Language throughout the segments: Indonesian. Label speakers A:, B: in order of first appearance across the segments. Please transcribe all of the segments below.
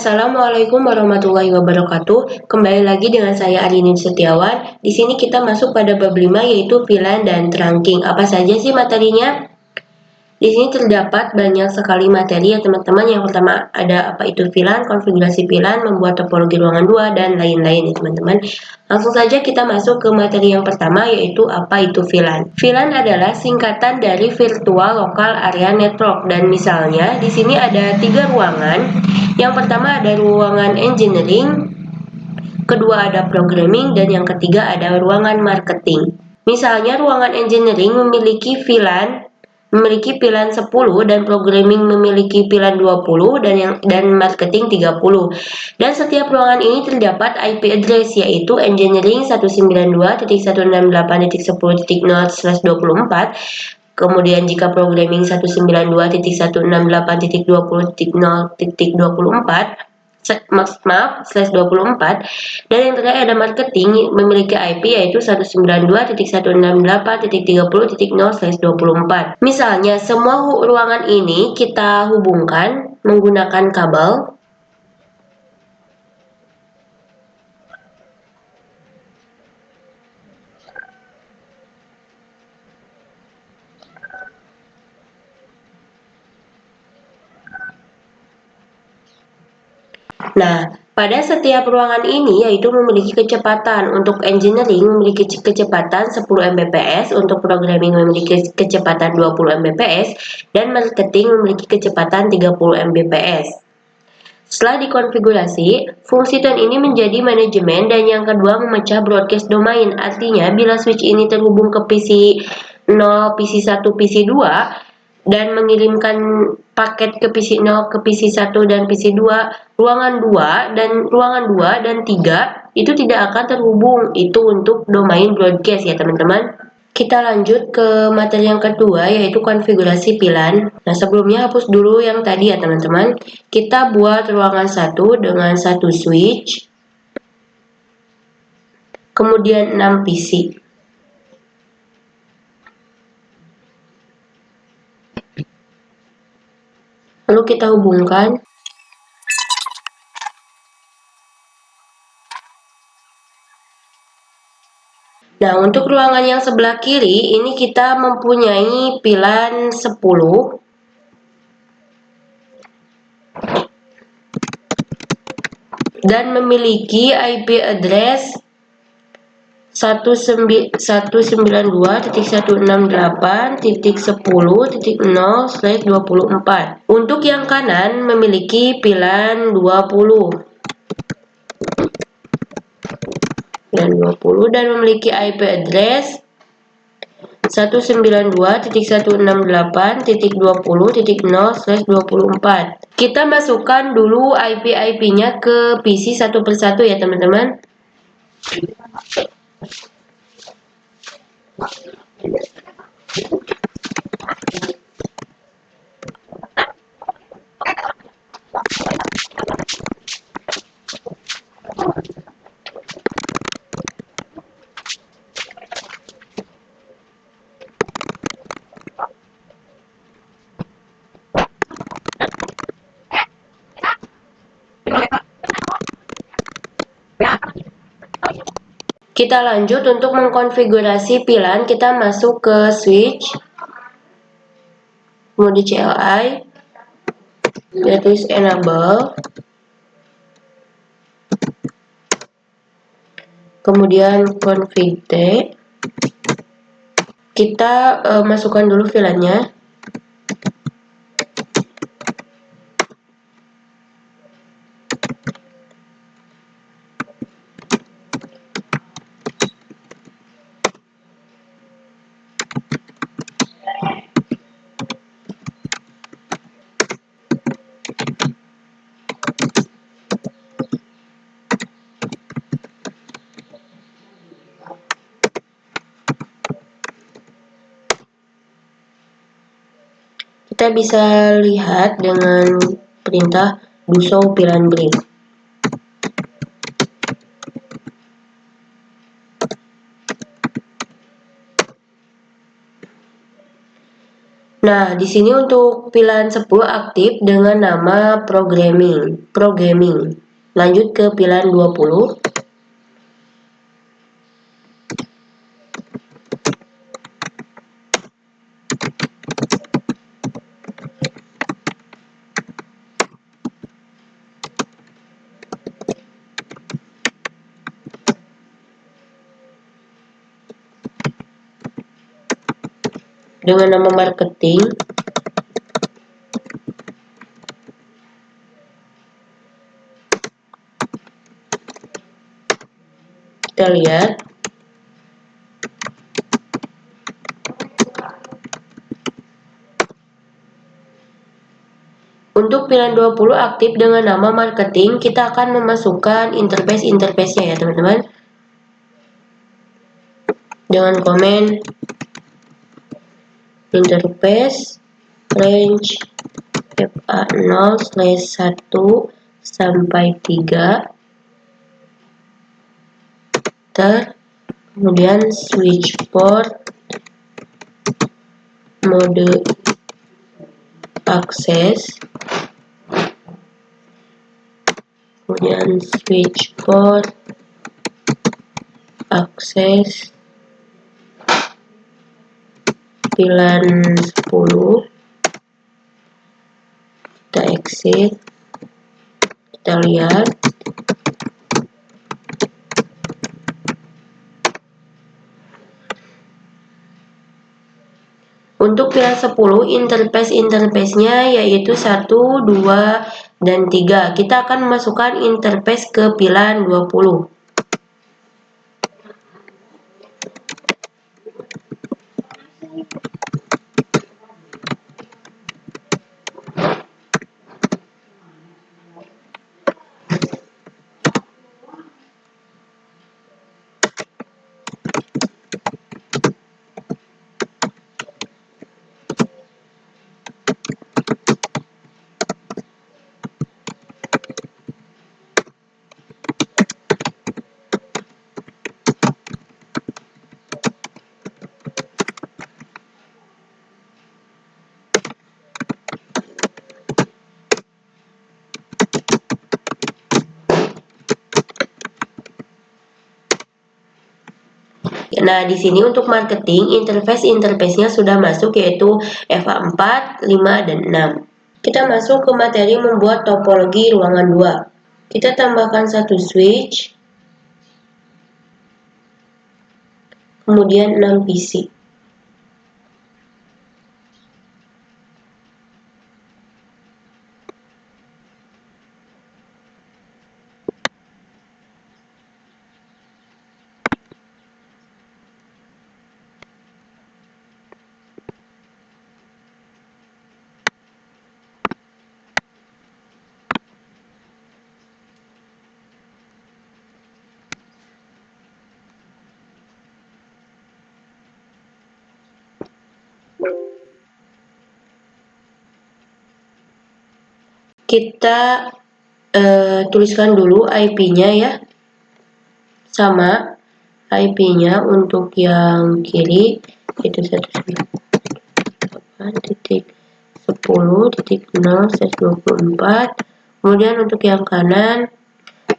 A: Assalamualaikum warahmatullahi wabarakatuh. Kembali lagi dengan saya Arini Setiawan. Di sini kita masuk pada bab 5 yaitu VLAN dan trunking. Apa saja sih materinya? Di sini terdapat banyak sekali materi ya teman-teman. Yang pertama ada apa itu VLAN, konfigurasi VLAN, membuat topologi ruangan 2 dan lain-lain ya teman-teman. Langsung saja kita masuk ke materi yang pertama yaitu apa itu VLAN. VLAN adalah singkatan dari Virtual Local Area Network dan misalnya di sini ada 3 ruangan. Yang pertama ada ruangan engineering, kedua ada programming dan yang ketiga ada ruangan marketing. Misalnya ruangan engineering memiliki VLAN memiliki VLAN 10 dan programming memiliki VLAN 20 dan marketing 30. Dan setiap ruangan ini terdapat IP address yaitu engineering 192.168.10.0/24. Kemudian jika programming 192.168.0.20.24 dan yang terakhir ada marketing memiliki IP yaitu 192.168.30.0/24. Misalnya semua ruangan ini kita hubungkan menggunakan kabel. Nah, pada setiap ruangan ini yaitu memiliki kecepatan. Untuk engineering memiliki kecepatan 10 Mbps, untuk programming memiliki kecepatan 20 Mbps, dan marketing memiliki kecepatan 30 Mbps. Setelah dikonfigurasi, fungsi tone ini menjadi manajemen dan yang kedua memecah broadcast domain. Artinya bila switch ini terhubung ke PC 0, PC 1, PC 2 dan mengirimkan paket ke PC 0, ke PC 1 dan PC 2, ruangan 2 dan 3 itu tidak akan terhubung. Itu untuk domain broadcast ya teman-teman. Kita lanjut ke materi yang kedua yaitu konfigurasi VLAN. Nah, sebelumnya hapus dulu yang tadi ya teman-teman. Kita buat ruangan 1 dengan 1 switch. Kemudian 6 PC. Lalu kita hubungkan. Nah, untuk ruangan yang sebelah kiri ini kita mempunyai VLAN 10 dan memiliki IP address 192.168.10.0/24. Untuk yang kanan memiliki VLAN 20 dan memiliki IP address 192.168.20.0/24. Kita masukkan dulu IP-nya ke PC satu persatu ya teman-teman. Kita lanjut untuk mengkonfigurasi VLAN. Kita masuk ke switch mode CLI, kita tulis enable, kemudian config T. Kita masukkan dulu VLAN-nya. Kita bisa lihat dengan perintah do show VLAN brief. Nah, di sini untuk pilihan 10 aktif dengan nama programming. Lanjut ke pilihan 20. Dengan nama marketing. Kita lihat. Untuk pilihan 20 aktif dengan nama marketing, kita akan memasukkan interface-nya ya teman-teman. Dengan komen interface range FA0/1 sampai 3 kemudian switch port mode akses, kemudian switch port akses pilihan 10, kita exit, kita lihat. Untuk pilihan 10 interface-nya yaitu 1, 2, dan 3. Kita akan memasukkan interface ke pilihan 20. Nah, di sini untuk marketing, interface-nya sudah masuk yaitu FA4, 5, dan 6. Kita masuk ke materi membuat topologi ruangan 2. Kita tambahkan satu switch, kemudian 6 PC. Kita tuliskan dulu IP-nya ya. Sama IP-nya untuk yang kiri itu 198.10.0/24. Kemudian untuk yang kanan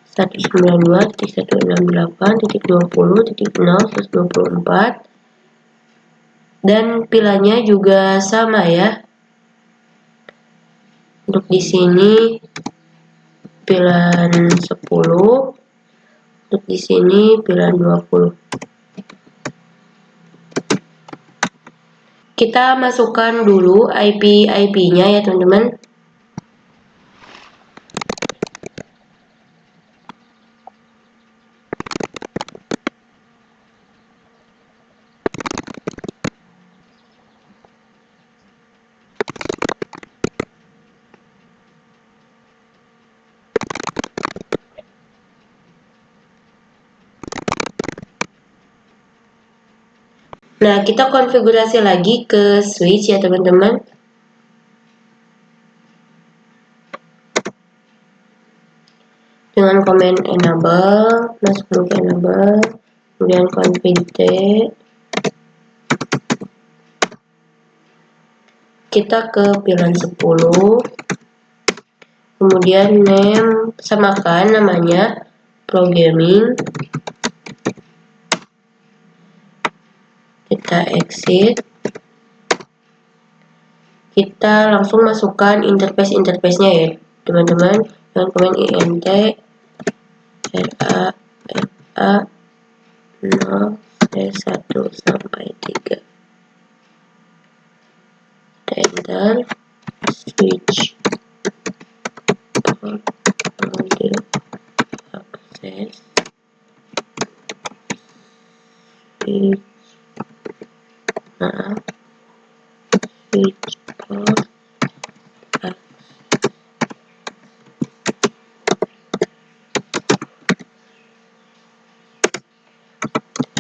A: 192.168.20.0/24. Dan pilihannya juga sama ya. Untuk di sini pilihan 10, untuk di sini pilihan 20. Kita masukkan dulu IP-nya ya teman-teman. Nah, kita konfigurasi lagi ke switch ya teman-teman. Dengan command enable, masuk dulu ke enable, kemudian config kita ke pilihan 10, kemudian name, samakan namanya programming, kita exit, kita langsung masukkan interface-nya ya teman-teman, dengan komen int ra fa 0 1 sampai 3, enter, switch port mode access, switch switch port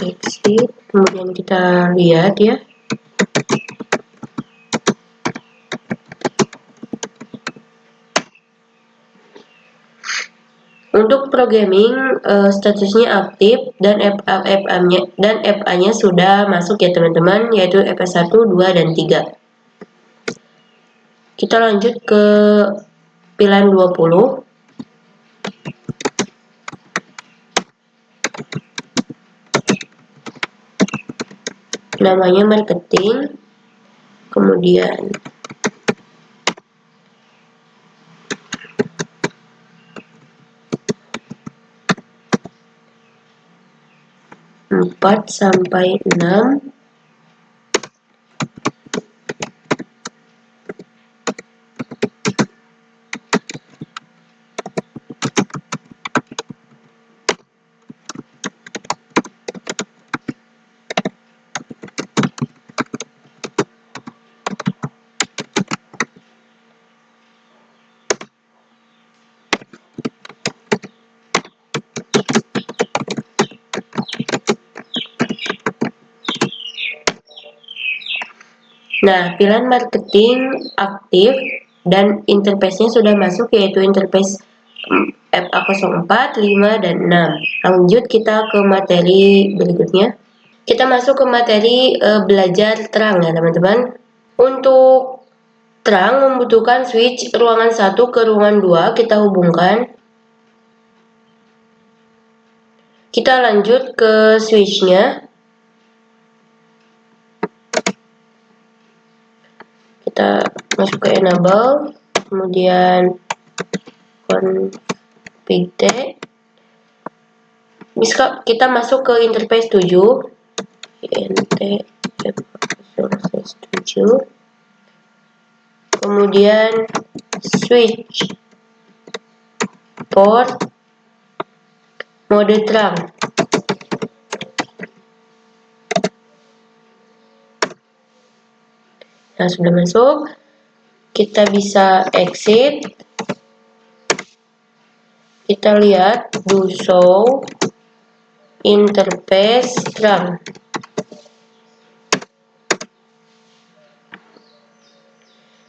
A: exit, kemudian kita lihat ya. Untuk programming statusnya aktif dan FA-nya sudah masuk ya teman-teman, yaitu FA 1, 2, dan 3. Kita lanjut ke pilihan 20. Namanya marketing, kemudian empat sampai 6. Nah, pilihan marketing aktif dan interface-nya sudah masuk, yaitu interface FA04, 5, dan 6. Lanjut kita ke materi berikutnya. Kita masuk ke materi belajar terang ya teman-teman. Untuk terang membutuhkan switch ruangan 1 ke ruangan 2, kita hubungkan. Kita lanjut ke switch-nya. Kita masuk ke enable, kemudian config T. Bisa kita masuk ke interface 7, int f7, kemudian switch port mode terang. Nah, sudah masuk, kita bisa exit. Kita lihat do show interface terang.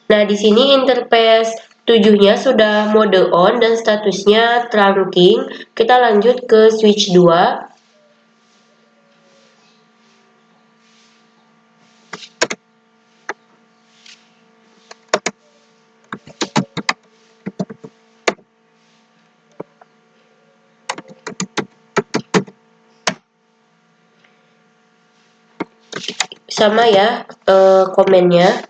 A: Nah, di sini interface 7-nya sudah mode on dan statusnya trunking. Kita lanjut ke switch 2. Sama ya komennya.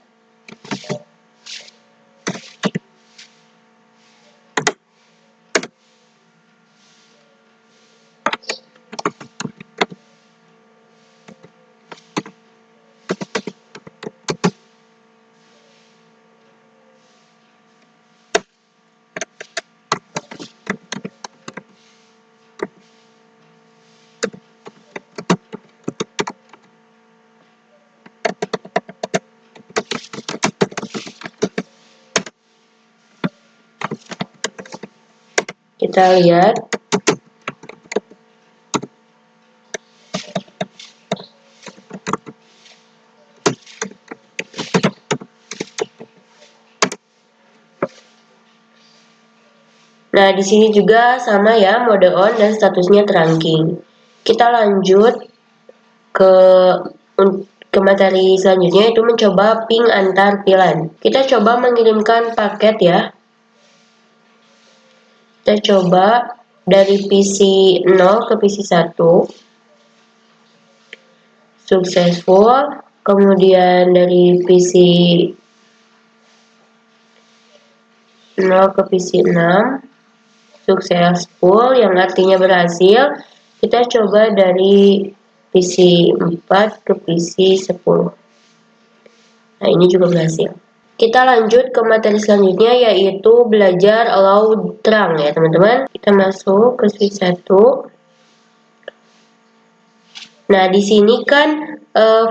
A: Kita lihat. Nah, di sini juga sama ya, mode on dan statusnya trunking. Kita lanjut ke ke materi selanjutnya, yaitu mencoba ping antar VLAN. Kita coba mengirimkan paket ya. Kita coba dari PC 0 ke PC 1. Successful. Kemudian dari PC 0 ke PC 6. Successful, yang artinya berhasil. Kita coba dari PC 4 ke PC 10. Nah, ini juga berhasil. Kita lanjut ke materi selanjutnya, yaitu belajar allow terang ya teman-teman. Kita masuk ke switch 1. Nah, di sini kan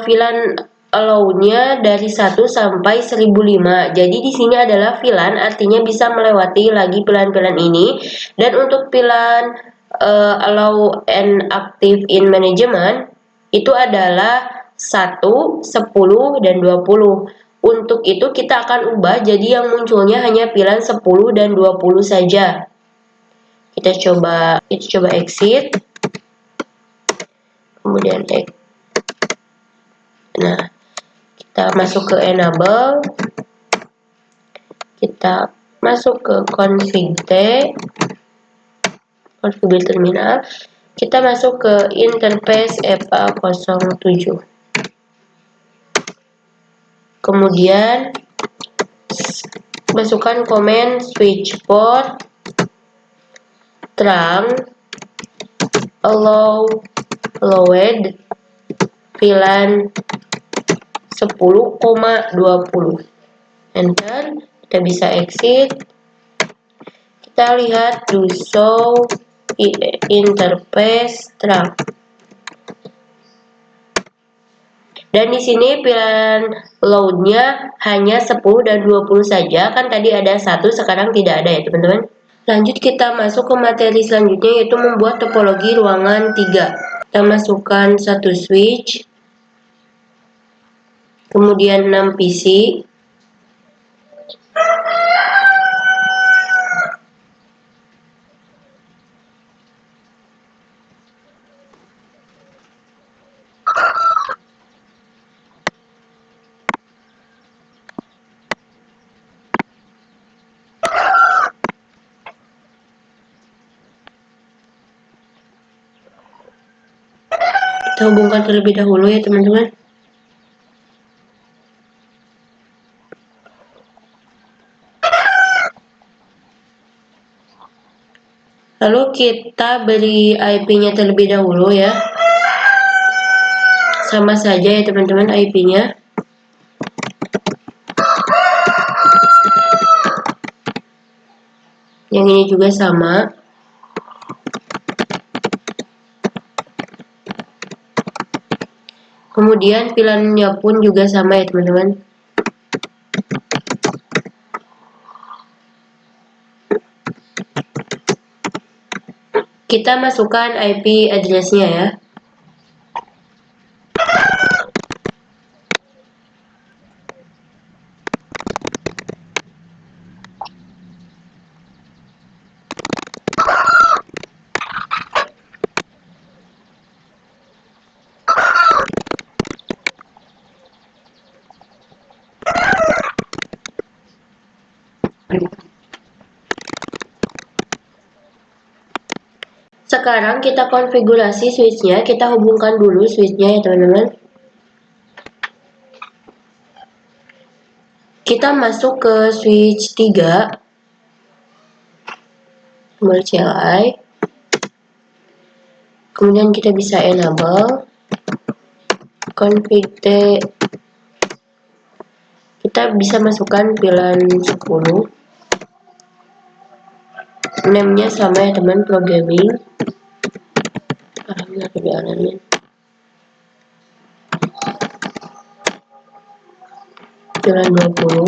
A: VLAN allow-nya dari 1 sampai 1005. Jadi di sini adalah VLAN, artinya bisa melewati lagi VLAN-VLAN ini. Dan untuk VLAN allow and active in management itu adalah 1, 10, dan 20. Untuk itu kita akan ubah jadi yang munculnya hanya VLAN 10 dan 20 saja. Kita coba exit. Kemudian nah, kita masuk ke enable. Kita masuk ke configure terminal. Kita masuk ke interface EPA07. Kemudian masukkan komen switch port terang allowed VLAN 10,20. Enter. Kita bisa exit. Kita lihat do show interface terang. Dan di sini VLAN load-nya hanya 10 dan 20 saja. Kan tadi ada 1, sekarang tidak ada ya teman-teman. Lanjut kita masuk ke materi selanjutnya, yaitu membuat topologi ruangan 3. Kita masukkan satu switch. Kemudian 6 PC. Kita hubungkan terlebih dahulu ya teman-teman. Lalu kita beri IP-nya terlebih dahulu ya. Sama saja ya teman-teman IP-nya. Yang ini juga sama. Kemudian VLAN-nya pun juga sama ya teman-teman. Kita masukkan IP address-nya ya. Sekarang kita konfigurasi switch-nya, kita hubungkan dulu switch-nya ya teman-teman. Kita masuk ke switch 3. Tombol CLI. Kemudian kita bisa enable config. Kita bisa masukkan VLAN 10. Name-nya sama ya teman, programming. VLAN 20.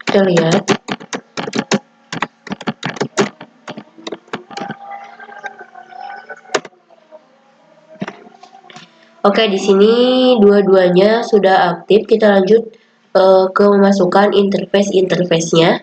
A: Kita lihat. Oke, di sini dua-duanya sudah aktif. Kita lanjut ke memasukkan interface-nya.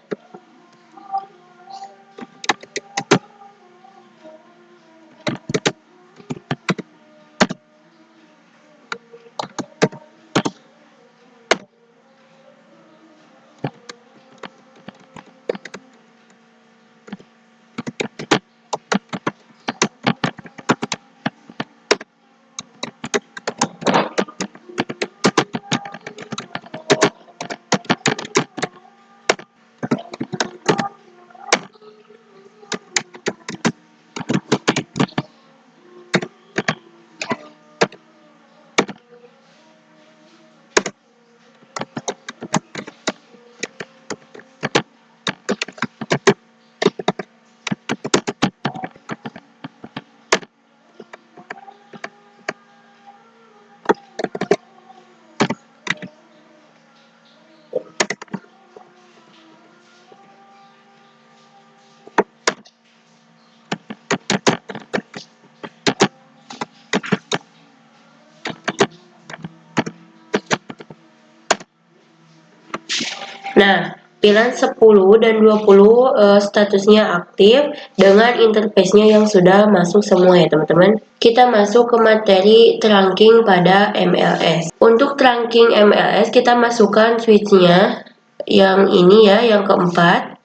A: Nah, VLAN 10 dan 20 statusnya aktif dengan interface-nya yang sudah masuk semua ya teman-teman. Kita masuk ke materi trunking pada MLS. Untuk trunking MLS kita masukkan switch-nya yang ini ya, yang keempat.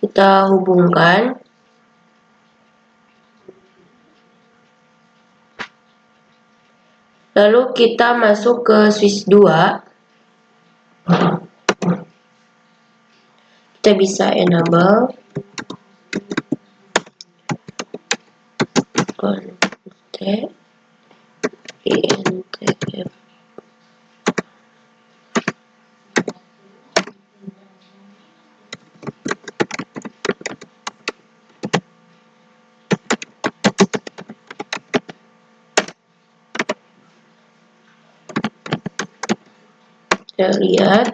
A: Kita hubungkan. Lalu kita masuk ke switch 2. Kita bisa enable connect INTF. Kita lihat.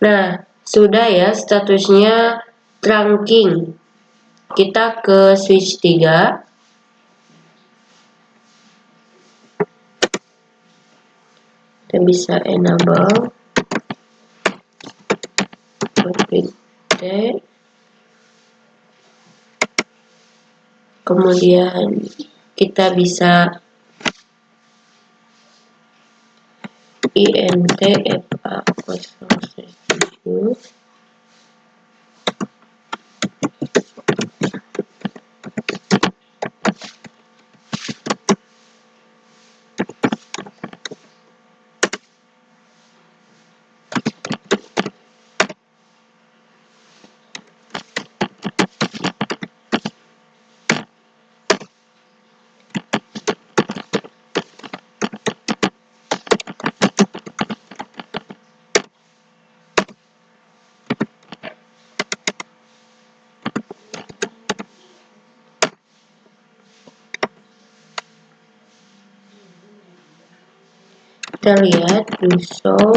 A: Nah, sudah ya statusnya trunking. Kita ke switch 3. Kita bisa enable config T. Kemudian kita bisa INTFA07. Kita lihat do show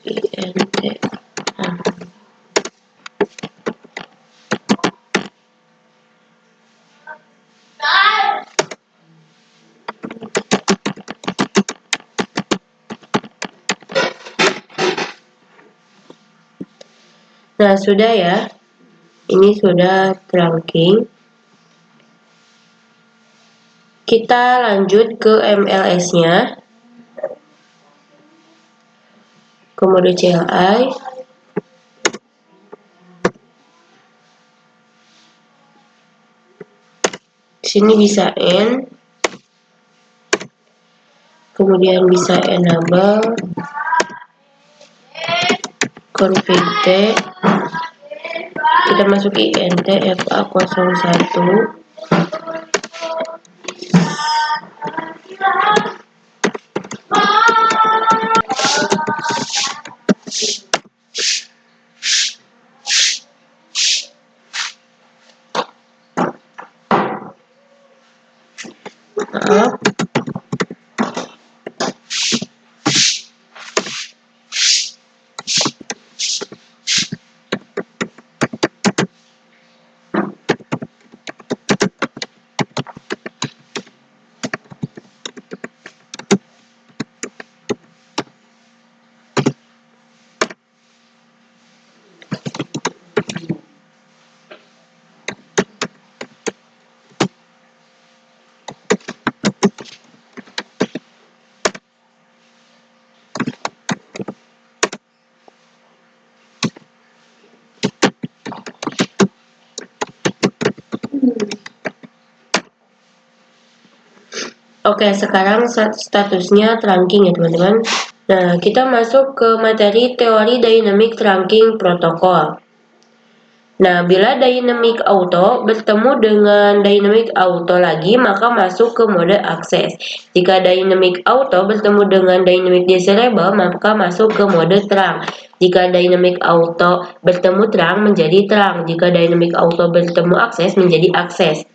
A: INTFA. Nah, sudah ya. Ini sudah trunking. Kita lanjut ke MLS-nya. Ke mode CLI. Sini bisa N. Kemudian bisa enable config T. Kita masuk INTFA01. Maaf. Oke, sekarang statusnya trunking ya teman-teman. Nah, kita masuk ke materi teori dynamic trunking protokol. Nah, bila dynamic auto bertemu dengan dynamic auto lagi, maka masuk ke mode akses. Jika dynamic auto bertemu dengan dynamic desirable, maka masuk ke mode terang. Jika dynamic auto bertemu terang menjadi terang. Jika dynamic auto bertemu akses menjadi akses.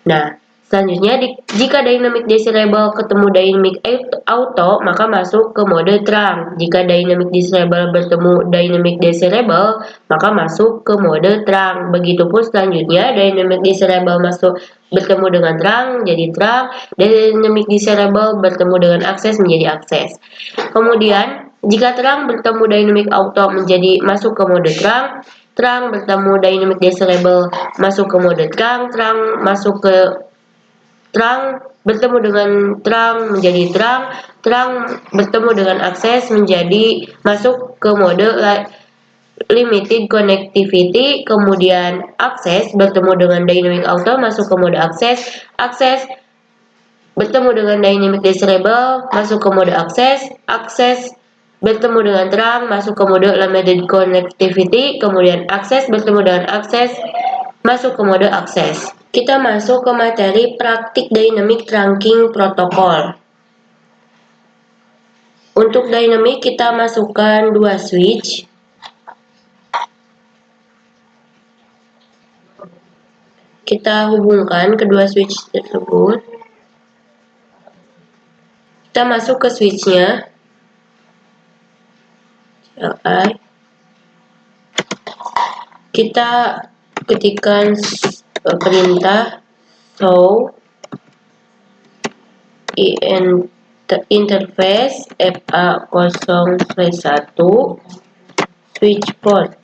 A: Nah, selanjutnya jika dynamic desirable ketemu dynamic auto, maka masuk ke mode terang. Jika dynamic desirable bertemu dynamic desirable, maka masuk ke mode terang. Begitupun selanjutnya dynamic desirable bertemu dengan terang jadi terang, dynamic desirable bertemu dengan akses menjadi akses. Kemudian jika terang bertemu dynamic auto menjadi masuk ke mode terang, terang bertemu dynamic desirable masuk ke mode terang, terang masuk ke terang bertemu dengan terang menjadi terang, terang bertemu dengan akses menjadi masuk ke mode limited connectivity, kemudian akses bertemu dengan dynamic auto masuk ke mode akses, akses bertemu dengan dynamic desirable masuk ke mode akses, akses bertemu dengan terang masuk ke mode limited connectivity, kemudian akses bertemu dengan akses masuk ke mode akses. Kita masuk ke materi praktik dynamic trunking protokol. Untuk dynamic kita masukkan 2 switch. Kita hubungkan kedua switch tersebut. Kita masuk ke switchnya. Kita ketikkan perintah show interface FA0/1 switch port.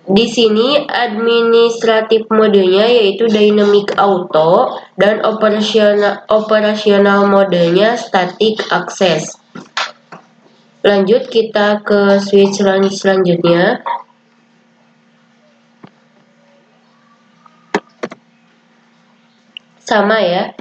A: Di sini administratif modenya yaitu dynamic auto dan operasional modenya static access. Lanjut kita ke switch selanjutnya. Sama ya.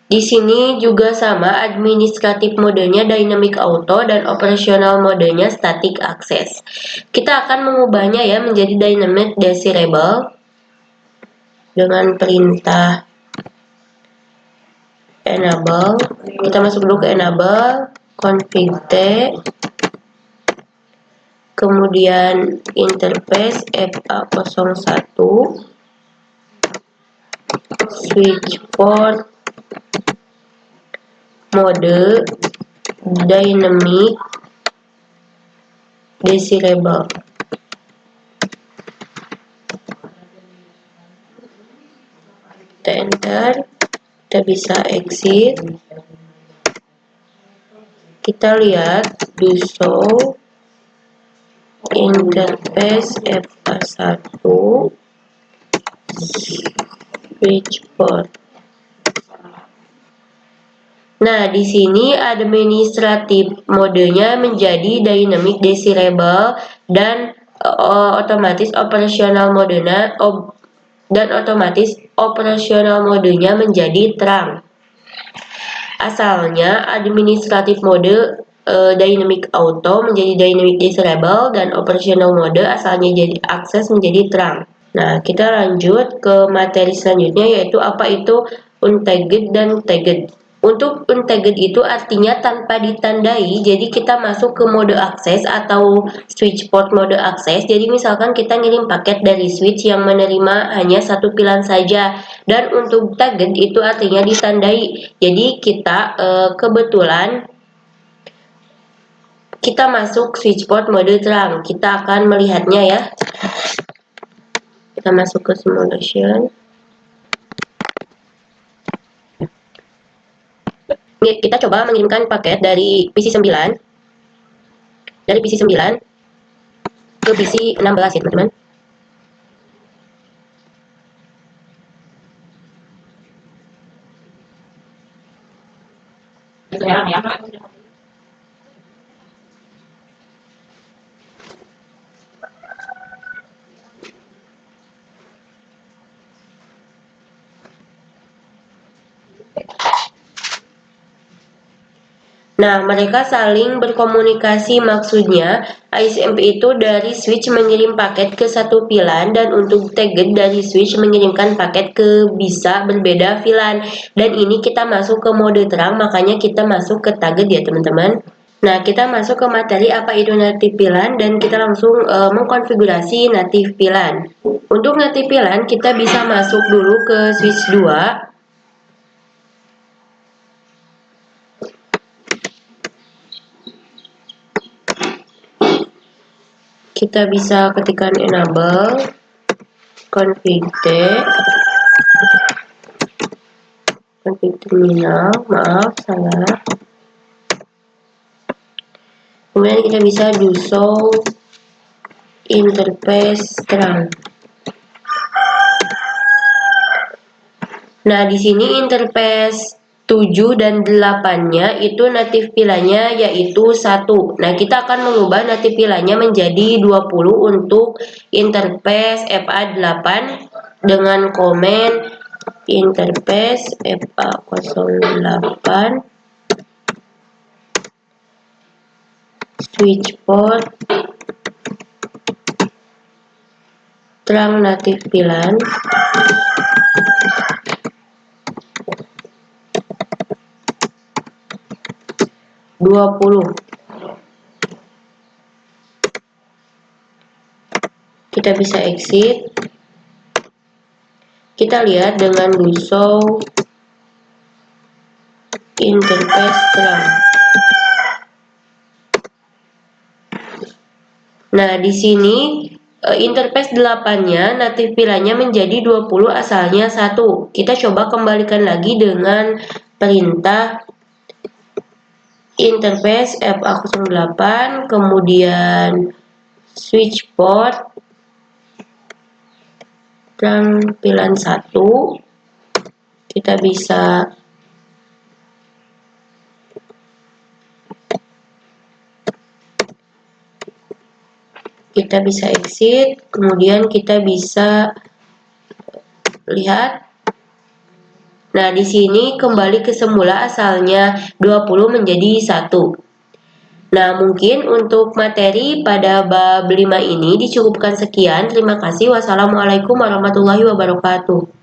A: Di sini juga sama, administratif modenya dynamic auto dan operasional modenya static access. Kita akan mengubahnya ya menjadi dynamic desirable dengan perintah enable. Kita masuk dulu ke enable, config T, kemudian interface FA01, switch port, mode dynamic desirable. Kita enter, kita bisa exit. Kita lihat do show interface FA1 switch port. Nah, di sini administratif modenya menjadi dynamic desirable dan otomatis operasional modenya menjadi terang. Asalnya administratif mode dynamic auto menjadi dynamic desirable dan operasional mode asalnya jadi akses menjadi terang. Nah, kita lanjut ke materi selanjutnya yaitu apa itu untagged dan tagged. Untuk untagged itu artinya tanpa ditandai, jadi kita masuk ke mode akses atau switch port mode akses. Jadi misalkan kita ngirim paket dari switch yang menerima hanya satu pilihan saja, dan untuk tagged itu artinya ditandai. Jadi kita kebetulan kita masuk switch port mode terang, kita akan melihatnya ya. Kita masuk ke simulation. Kita coba mengirimkan paket dari PC9 ke PC16 ya teman-teman. Nah, mereka saling berkomunikasi, maksudnya ISMP itu dari switch mengirim paket ke satu VLAN, dan untuk target dari switch mengirimkan paket ke bisa berbeda VLAN. Dan ini kita masuk ke mode terang, makanya kita masuk ke target ya teman-teman. Nah, kita masuk ke materi apa itu native VLAN, dan kita langsung mengkonfigurasi native VLAN. Untuk native VLAN kita bisa masuk dulu ke switch 2. Kita bisa ketikkan enable, config terminal, maaf salah. Kemudian kita bisa do show interface terang. Nah, di sini interface 7 dan 8-nya itu native VLAN-nya yaitu 1. Nah, kita akan mengubah native VLAN-nya menjadi 20 untuk interface FA8 dengan komen interface FA08 switch port terang native VLAN 20. Kita bisa exit. Kita lihat dengan do show interface terang. Nah, di sini interface 8-nya native VLAN-nya menjadi 20, asalnya 1. Kita coba kembalikan lagi dengan perintah interface FA08, kemudian switch port dan VLAN 1. Kita bisa exit, kemudian kita bisa lihat. Nah, di sini kembali ke semula, asalnya 20 menjadi 1. Nah, mungkin untuk materi pada bab 5 ini dicukupkan sekian. Terima kasih. Wassalamualaikum warahmatullahi wabarakatuh.